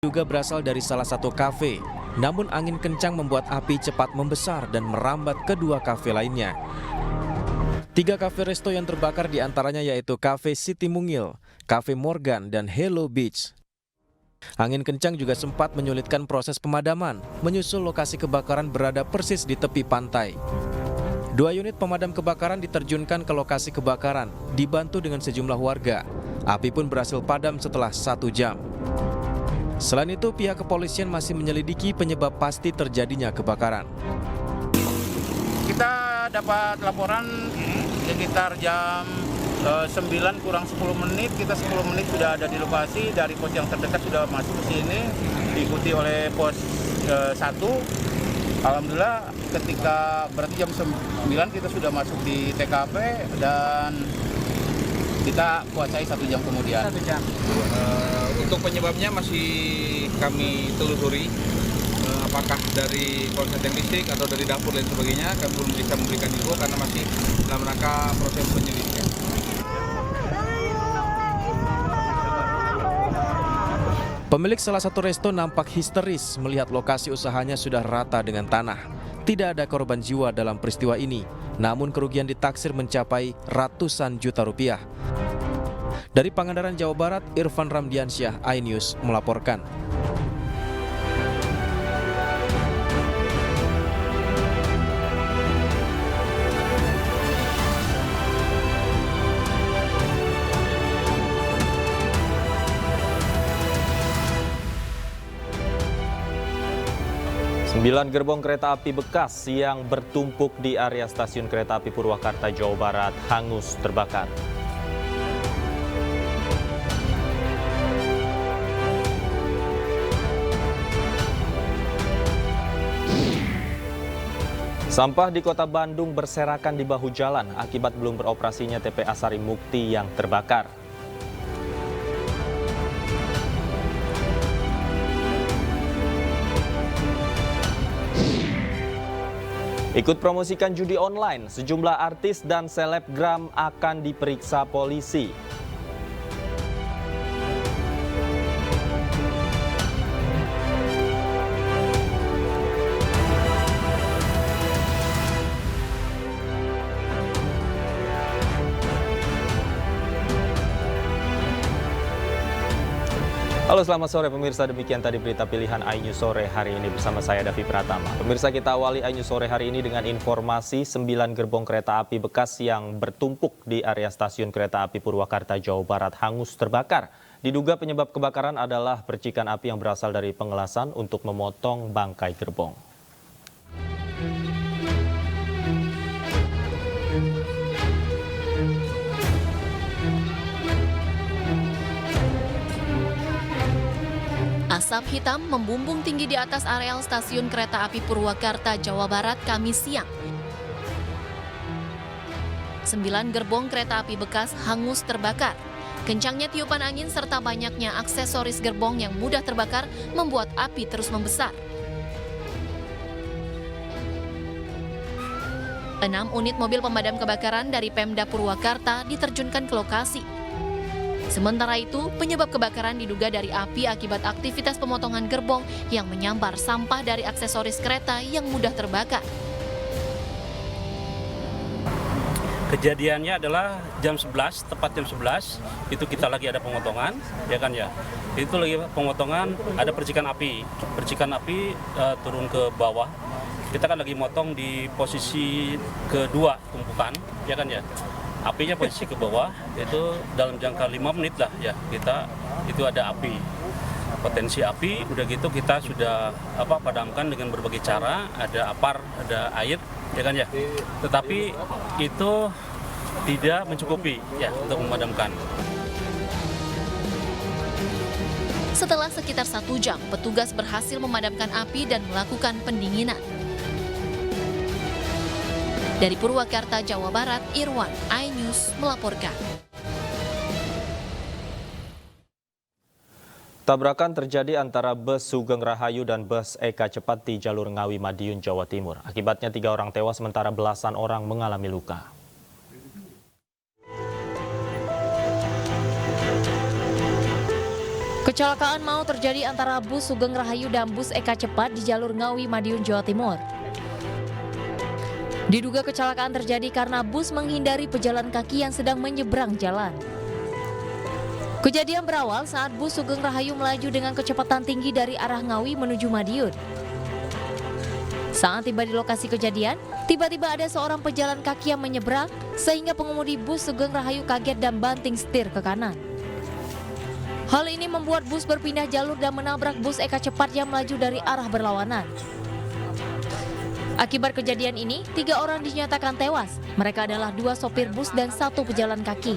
diduga berasal dari salah satu kafe. Namun angin kencang membuat api cepat membesar dan merambat ke dua kafe lainnya. 3 kafe resto yang terbakar diantaranya yaitu Cafe City Mungil, Cafe Morgan, dan Hello Beach. Angin kencang juga sempat menyulitkan proses pemadaman, menyusul lokasi kebakaran berada persis di tepi pantai. 2 unit pemadam kebakaran diterjunkan ke lokasi kebakaran, dibantu dengan sejumlah warga. Api pun berhasil padam setelah 1 jam. Selain itu, pihak kepolisian masih menyelidiki penyebab pasti terjadinya kebakaran. Kita dapat laporan sekitar jam 9 kurang 10 menit, kita 10 menit sudah ada di lokasi, dari pos yang terdekat sudah masuk ke sini, diikuti oleh pos 1. Alhamdulillah ketika berarti jam 9 kita sudah masuk di TKP dan kita kuasai 1 jam kemudian. 1 jam. Untuk penyebabnya masih kami telusuri, apakah dari konsleting listrik atau dari dapur dan sebagainya, kami belum bisa memberikan info karena masih dalam rangka proses penyelidikan. Pemilik salah satu resto nampak histeris melihat lokasi usahanya sudah rata dengan tanah. Tidak ada korban jiwa dalam peristiwa ini, namun kerugian ditaksir mencapai ratusan juta rupiah. Dari Pangandaran, Jawa Barat, Irfan Ramdiansyah, iNews melaporkan. Sembilan gerbong kereta api bekas yang bertumpuk di area stasiun kereta api Purwakarta, Jawa Barat hangus terbakar. Sampah di kota Bandung berserakan di bahu jalan akibat belum beroperasinya TPA Sari Mukti yang terbakar. Ikut promosikan judi online, sejumlah artis dan selebgram akan diperiksa polisi. Halo, selamat sore pemirsa, demikian tadi berita pilihan iNews sore hari ini bersama saya Davi Pratama. Pemirsa, kita awali iNews sore hari ini dengan informasi 9 gerbong kereta api bekas yang bertumpuk di area stasiun kereta api Purwakarta, Jawa Barat hangus terbakar. Diduga penyebab kebakaran adalah percikan api yang berasal dari pengelasan untuk memotong bangkai gerbong. Asap hitam membumbung tinggi di atas areal stasiun kereta api Purwakarta, Jawa Barat, Kamis siang. 9 gerbong kereta api bekas hangus terbakar. Kencangnya tiupan angin serta banyaknya aksesoris gerbong yang mudah terbakar membuat api terus membesar. 6 unit mobil pemadam kebakaran dari Pemda Purwakarta diterjunkan ke lokasi. Sementara itu, penyebab kebakaran diduga dari api akibat aktivitas pemotongan gerbong yang menyambar sampah dari aksesoris kereta yang mudah terbakar. Kejadiannya adalah jam 11, tepat jam 11, itu kita lagi ada pemotongan, ya kan ya. Itu lagi pemotongan, ada percikan api. Percikan api turun ke bawah. Kita kan lagi motong di posisi kedua tumpukan, ya kan ya. Apinya posisi ke bawah, itu dalam jangka 5 menit lah ya, itu ada api. Potensi api, udah gitu kita sudah padamkan dengan berbagai cara, ada apar, ada air, ya kan ya. Tetapi itu tidak mencukupi ya untuk memadamkan. Setelah sekitar 1 jam, petugas berhasil memadamkan api dan melakukan pendinginan. Dari Purwakarta, Jawa Barat, Irwan, iNews melaporkan. Tabrakan terjadi antara bus Sugeng Rahayu dan bus Eka Cepat di jalur Ngawi Madiun, Jawa Timur. Akibatnya 3 orang tewas sementara belasan orang mengalami luka. Kecelakaan maut terjadi antara bus Sugeng Rahayu dan bus Eka Cepat di jalur Ngawi, Madiun, Jawa Timur. Diduga kecelakaan terjadi karena bus menghindari pejalan kaki yang sedang menyeberang jalan. Kejadian berawal saat bus Sugeng Rahayu melaju dengan kecepatan tinggi dari arah Ngawi menuju Madiun. Saat tiba di lokasi kejadian, tiba-tiba ada seorang pejalan kaki yang menyeberang sehingga pengemudi bus Sugeng Rahayu kaget dan banting setir ke kanan. Hal ini membuat bus berpindah jalur dan menabrak bus Eka Cepat yang melaju dari arah berlawanan. Akibat kejadian ini, 3 orang dinyatakan tewas. Mereka adalah 2 sopir bus dan 1 pejalan kaki.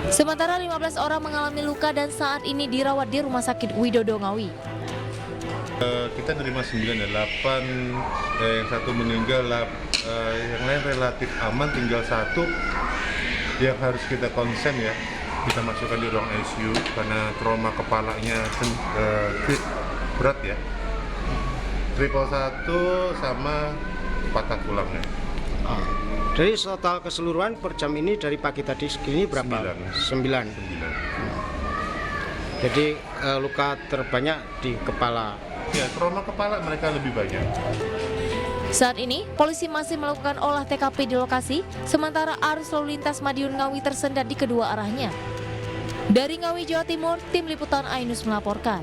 Sementara 15 orang mengalami luka dan saat ini dirawat di Rumah Sakit Widodo Ngawi. Kita nerima 9 dan 8, yang 1 meninggal, yang lain relatif aman, tinggal 1 yang harus kita konsen ya. Kita masukkan di ruang ICU karena trauma kepalanya berat ya. 111 sama patah tulangnya. Dari total keseluruhan per jam ini dari pagi tadi segini berapa? 9. Jadi luka terbanyak di kepala. Ya, trauma kepala mereka lebih banyak. Saat ini, polisi masih melakukan olah TKP di lokasi, sementara arus lalu lintas Madiun Ngawi tersendat di kedua arahnya. Dari Ngawi, Jawa Timur, Tim Liputan Ainus melaporkan.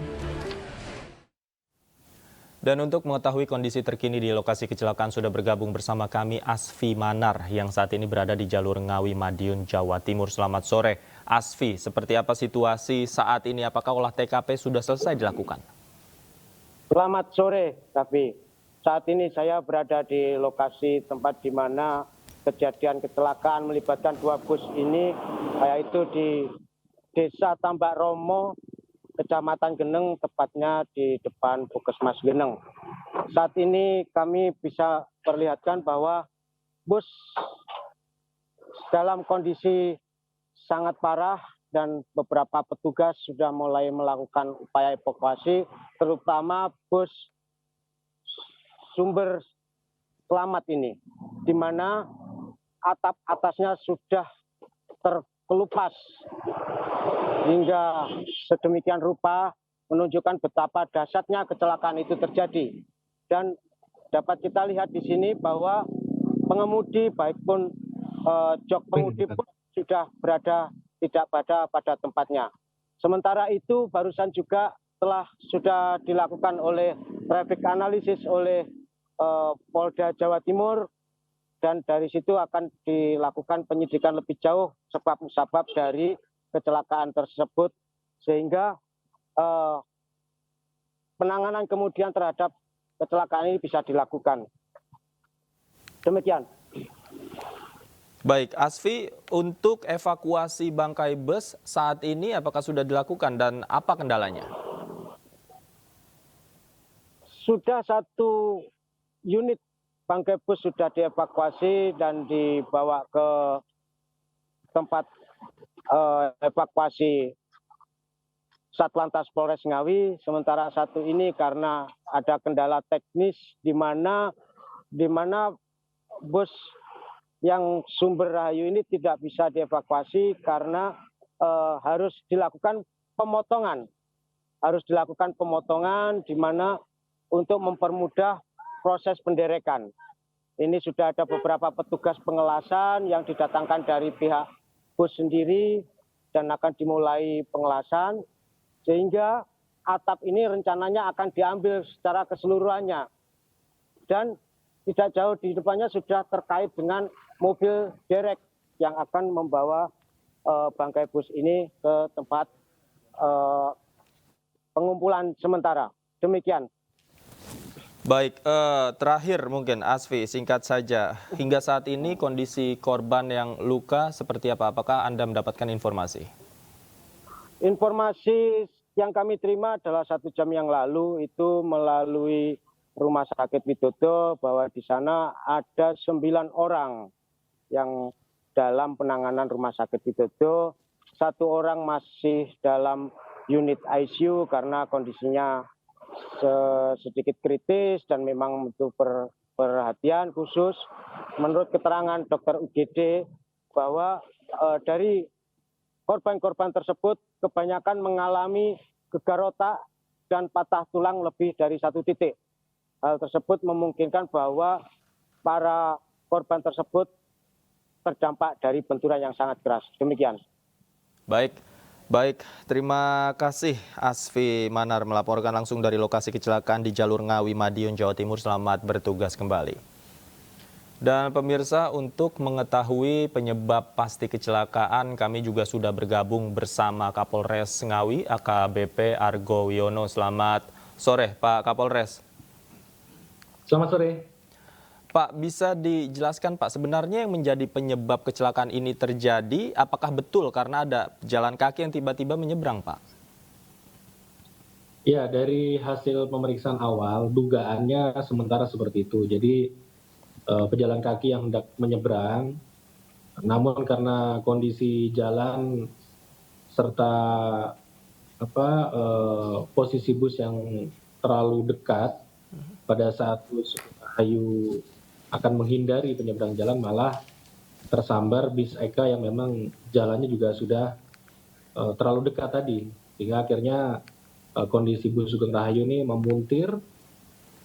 Dan untuk mengetahui kondisi terkini di lokasi kecelakaan sudah bergabung bersama kami Asfi Manar yang saat ini berada di jalur Ngawi Madiun, Jawa Timur. Selamat sore. Asfi, seperti apa situasi saat ini? Apakah olah TKP sudah selesai dilakukan? Selamat sore, Davi. Saat ini saya berada di lokasi tempat di mana kejadian kecelakaan melibatkan 2 bus ini, yaitu di Desa Tambak Romo, Kecamatan Geneng, tepatnya di depan Puskesmas Geneng. Saat ini kami bisa perlihatkan bahwa bus dalam kondisi sangat parah dan beberapa petugas sudah mulai melakukan upaya evakuasi, terutama bus Sumber Selamat ini, di mana atap atasnya sudah terkelupas hingga sedemikian rupa, menunjukkan betapa dahsyatnya kecelakaan itu terjadi. Dan dapat kita lihat di sini bahwa pengemudi baik pun jok pengemudi pun sudah tidak berada pada tempatnya. Sementara itu barusan juga sudah dilakukan oleh traffic analysis oleh Polda Jawa Timur, dan dari situ akan dilakukan penyidikan lebih jauh sebab-sebab dari kecelakaan tersebut, sehingga penanganan kemudian terhadap kecelakaan ini bisa dilakukan. Demikian. Baik, Asfi, untuk evakuasi bangkai bus saat ini apakah sudah dilakukan dan apa kendalanya? Sudah 1 unit bangkai bus sudah dievakuasi dan dibawa ke tempat evakuasi Satlantas Polres Ngawi. Sementara 1 ini karena ada kendala teknis di mana bus yang Sumber Rahayu ini tidak bisa dievakuasi karena harus dilakukan pemotongan. Di mana untuk mempermudah proses penderekan. Ini sudah ada beberapa petugas pengelasan yang didatangkan dari pihak bus sendiri dan akan dimulai pengelasan, sehingga atap ini rencananya akan diambil secara keseluruhannya. Dan tidak jauh di depannya sudah terkait dengan mobil derek yang akan membawa bangkai bus ini ke tempat pengumpulan sementara. Demikian. Baik, terakhir mungkin Asfi, singkat saja. Hingga saat ini kondisi korban yang luka seperti apa? Apakah Anda mendapatkan informasi? Informasi yang kami terima adalah 1 jam yang lalu itu melalui Rumah Sakit Widodo bahwa di sana ada 9 orang yang dalam penanganan Rumah Sakit Widodo. 1 orang masih dalam unit ICU karena kondisinya sedikit kritis dan memang butuh perhatian khusus. Menurut keterangan dokter UGD bahwa dari korban-korban tersebut kebanyakan mengalami gegar otak dan patah tulang lebih dari 1 titik. Hal tersebut memungkinkan bahwa para korban tersebut terdampak dari benturan yang sangat keras. Demikian. Baik, baik. Terima kasih Asfi Manar melaporkan langsung dari lokasi kecelakaan di jalur Ngawi, Madiun, Jawa Timur. Selamat bertugas kembali. Dan pemirsa, untuk mengetahui penyebab pasti kecelakaan, kami juga sudah bergabung bersama Kapolres Ngawi, AKBP Argo Wiono. Selamat sore, Pak Kapolres. Selamat sore. Pak, bisa dijelaskan Pak, sebenarnya yang menjadi penyebab kecelakaan ini terjadi, apakah betul karena ada jalan kaki yang tiba-tiba menyeberang, Pak? Ya, dari hasil pemeriksaan awal, dugaannya sementara seperti itu. Jadi pejalan kaki yang hendak menyeberang, namun karena kondisi jalan serta posisi bus yang terlalu dekat pada saat bus Rahayu akan menghindari penyeberang jalan, malah tersambar bis Eka yang memang jalannya juga sudah terlalu dekat tadi, sehingga akhirnya kondisi bus Sugeng Rahayu ini memuntir.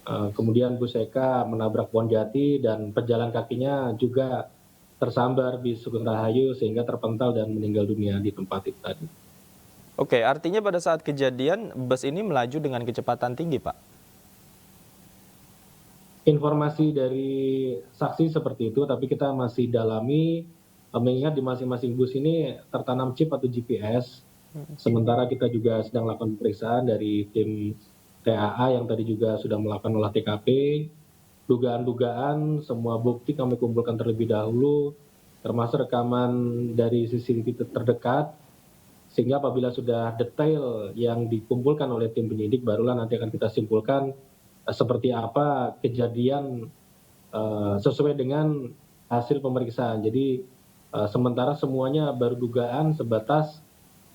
Kemudian bus Eka menabrak pohon jati dan pejalan kakinya juga tersambar bis Sugeng Rahayu sehingga terpental dan meninggal dunia di tempat itu tadi. Oke, artinya pada saat kejadian bus ini melaju dengan kecepatan tinggi, Pak? Informasi dari saksi seperti itu, tapi kita masih dalami, mengingat di masing-masing bus ini tertanam chip atau GPS. Sementara kita juga sedang melakukan pemeriksaan dari tim TAA yang tadi juga sudah melakukan olah TKP, dugaan-dugaan, semua bukti kami kumpulkan terlebih dahulu, termasuk rekaman dari CCTV terdekat, sehingga apabila sudah detail yang dikumpulkan oleh tim penyidik, barulah nanti akan kita simpulkan seperti apa kejadian sesuai dengan hasil pemeriksaan. Jadi sementara semuanya baru dugaan sebatas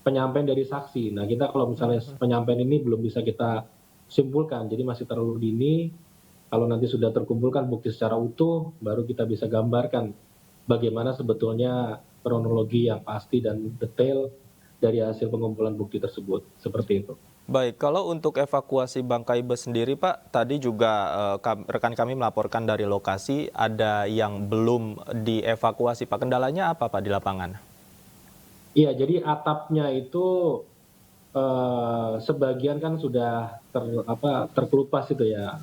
penyampaian dari saksi. Nah, kita kalau misalnya penyampaian ini belum bisa kita simpulkan, jadi masih terlalu dini. Kalau nanti sudah terkumpulkan bukti secara utuh, baru kita bisa gambarkan bagaimana sebetulnya kronologi yang pasti dan detail dari hasil pengumpulan bukti tersebut. Seperti itu. Baik, kalau untuk evakuasi bangkai bus sendiri, Pak, tadi juga rekan kami melaporkan dari lokasi ada yang belum dievakuasi. Pak, kendalanya apa Pak di lapangan? Iya, jadi atapnya itu sebagian kan sudah terkelupas itu ya.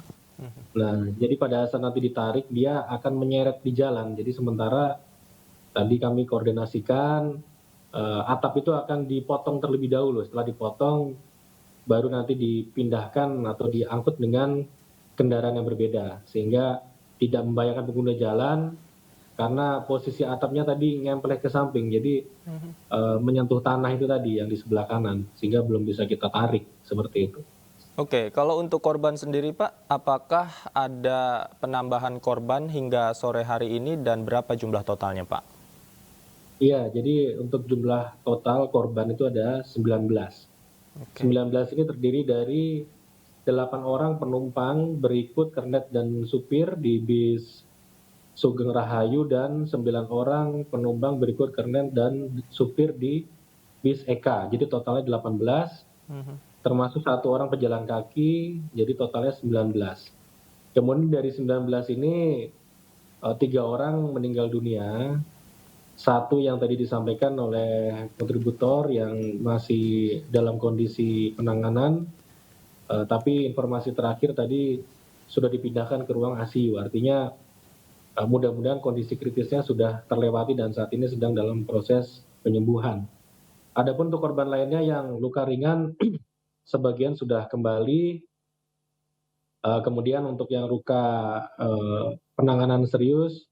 Nah, jadi pada saat nanti ditarik dia akan menyeret di jalan. Jadi sementara tadi kami koordinasikan atap itu akan dipotong terlebih dahulu. Setelah dipotong baru nanti dipindahkan atau diangkut dengan kendaraan yang berbeda sehingga tidak membahayakan pengguna jalan karena posisi atapnya tadi ngempelnya ke samping. Jadi menyentuh tanah itu tadi yang di sebelah kanan sehingga belum bisa kita tarik seperti itu. Oke, kalau untuk korban sendiri Pak, apakah ada penambahan korban hingga sore hari ini dan berapa jumlah totalnya Pak? Iya, jadi untuk jumlah total korban itu ada 19. 19 ini terdiri dari 8 orang penumpang berikut kernet dan supir di bis Sugeng Rahayu dan 9 orang penumpang berikut kernet dan supir di bis Eka. Jadi totalnya 18. Termasuk 1 orang pejalan kaki, jadi totalnya 19. Kemudian dari 19 ini 3 orang meninggal dunia, 1 yang tadi disampaikan oleh kontributor yang masih dalam kondisi penanganan, tapi informasi terakhir tadi sudah dipindahkan ke ruang ICU, artinya mudah-mudahan kondisi kritisnya sudah terlewati dan saat ini sedang dalam proses penyembuhan. Adapun untuk korban lainnya yang luka ringan, sebagian sudah kembali, kemudian untuk yang luka penanganan serius,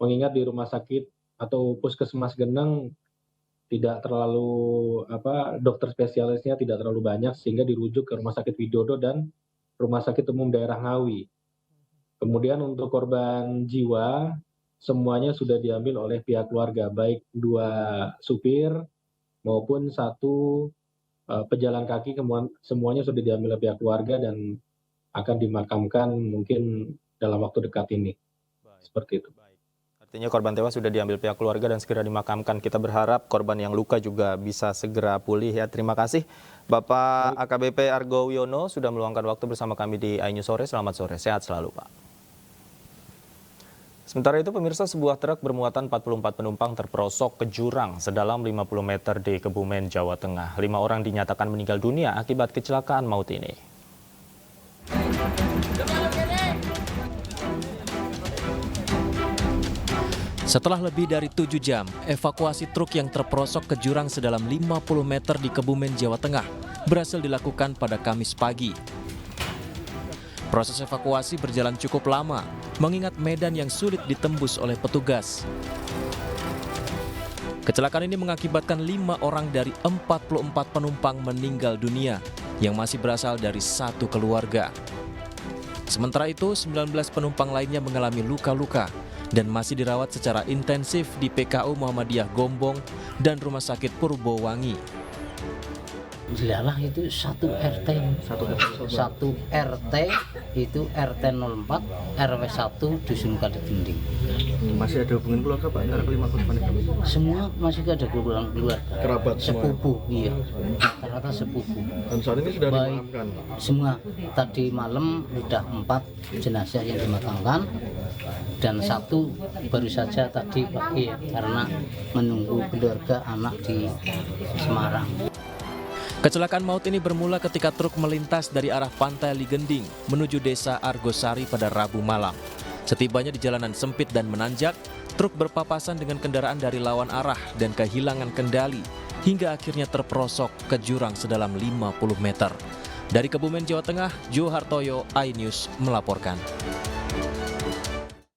mengingat di rumah sakit atau puskesmas Geneng tidak terlalu dokter spesialisnya tidak terlalu banyak sehingga dirujuk ke Rumah Sakit Widodo dan Rumah Sakit Umum Daerah Ngawi. Kemudian untuk korban jiwa semuanya sudah diambil oleh pihak keluarga, baik 2 supir maupun 1 pejalan kaki, semuanya sudah diambil oleh pihak keluarga dan akan dimakamkan mungkin dalam waktu dekat ini. Seperti itu. Artinya korban tewas sudah diambil pihak keluarga dan segera dimakamkan. Kita berharap korban yang luka juga bisa segera pulih ya. Terima kasih Bapak AKBP Argo Wiono sudah meluangkan waktu bersama kami di iNews Sore. Selamat sore, sehat selalu Pak. Sementara itu pemirsa, sebuah truk bermuatan 44 penumpang terperosok ke jurang sedalam 50 meter di Kebumen, Jawa Tengah. 5 orang dinyatakan meninggal dunia akibat kecelakaan maut ini. Setelah lebih dari 7 jam, evakuasi truk yang terperosok ke jurang sedalam 50 meter di Kebumen, Jawa Tengah berhasil dilakukan pada Kamis pagi. Proses evakuasi berjalan cukup lama, mengingat medan yang sulit ditembus oleh petugas. Kecelakaan ini mengakibatkan 5 orang dari 44 penumpang meninggal dunia yang masih berasal dari satu keluarga. Sementara itu, 19 penumpang lainnya mengalami luka-luka dan masih dirawat secara intensif di PKU Muhammadiyah Gombong dan Rumah Sakit Purbowangi. Dilalah itu satu RT itu RT 04 RW 1 Dusun Kaligending. Masih ada hubungan keluarga Pak antara kelima korban itu? Semua masih ada hubungan keluarga. Kerabat sepupu, iya. Rata-rata sepupu. Dan saat ini sudah dimakamkan? Semua. Tadi malam sudah 4 jenazah yang dimakamkan dan 1 baru saja tadi pagi ya, karena menunggu keluarga anak di Semarang. Kecelakaan maut ini bermula ketika truk melintas dari arah Pantai Ligending menuju Desa Argosari pada Rabu malam. Setibanya di jalanan sempit dan menanjak, truk berpapasan dengan kendaraan dari lawan arah dan kehilangan kendali hingga akhirnya terperosok ke jurang sedalam 50 meter. Dari Kebumen, Jawa Tengah, Jo Hartoyo, iNews melaporkan.